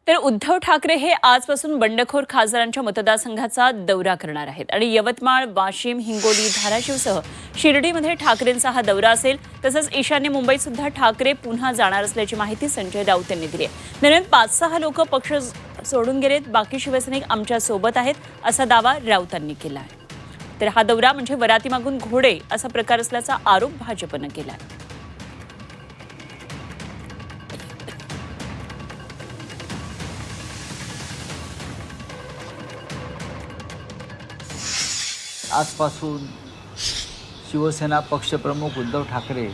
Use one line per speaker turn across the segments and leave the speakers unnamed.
तर उद्धव ठाकरे हे आजपासून बंडखोर खासदारांच्या मतदारसंघाचा दौरा करणार आहेत आणि यवतमाळ, वाशिम, हिंगोली, धाराशिवसह शिर्डीमध्ये ठाकरेंचा हा दौरा असेल. तसंच ईशान्य मुंबईत सुद्धा ठाकरे पुन्हा जाणार असल्याची माहिती संजय राऊत यांनी दिली आहे. दरम्यान 5-6 लोक पक्ष सोडून गेलेत, बाकी शिवसैनिक आमच्या सोबत आहेत असा दावा राऊतांनी केला आहे. तर हा दौरा म्हणजे वराती मागून घोडे असा प्रकार असल्याचा आरोप भाजपनं केला आहे.
आजपासून शिवसेना पक्षप्रमुख उद्धव ठाकरे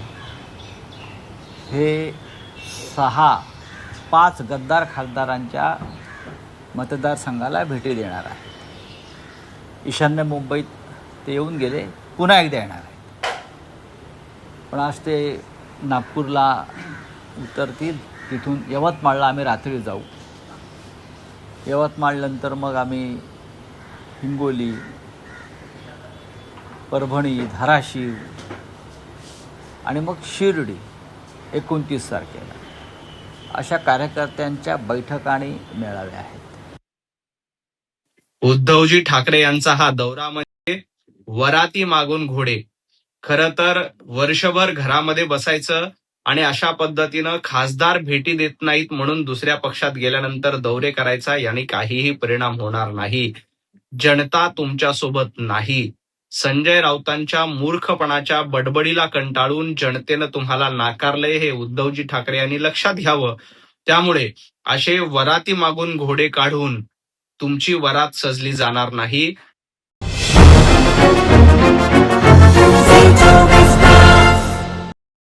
हे 5 गद्दार खासदारांच्या मतदारसंघाला भेटी देणार आहे. ईशान्य मुंबईत ते येऊन गेले, पुन्हा एकदा येणार आहे. पण आज ते नागपूरला उतरतील, तिथून यवतमाळला आम्ही रात्री जाऊ. यवतमाळनंतर मग आम्ही हिंगोली, परभणी, धाराशिव आणि मग शिर्डी 29 तारखेला अशा कार्यकर्त्यांच्या बैठका आणि मेळावे आहेत.
उद्धवजी ठाकरे यांचा हा दौरा म्हणजे वराती मागून घोडे. खरं तर वर्षभर घरामध्ये बसायचं आणि अशा पद्धतीनं खासदार भेटी देत नाहीत म्हणून दुसऱ्या पक्षात गेल्यानंतर दौरे करायचा याने काहीही परिणाम होणार नाही. जनता तुमच्या सोबत नाही. संजय राऊतांच्या मूर्खपणाच्या बडबडीला कंटाळून जनतेनं तुम्हाला नाकारलंय हे उद्धवजी ठाकरे यांनी लक्षात घ्यावं. त्यामुळे असे वराती मागून घोडे काढून तुमची वरात सजली जाणार नाही.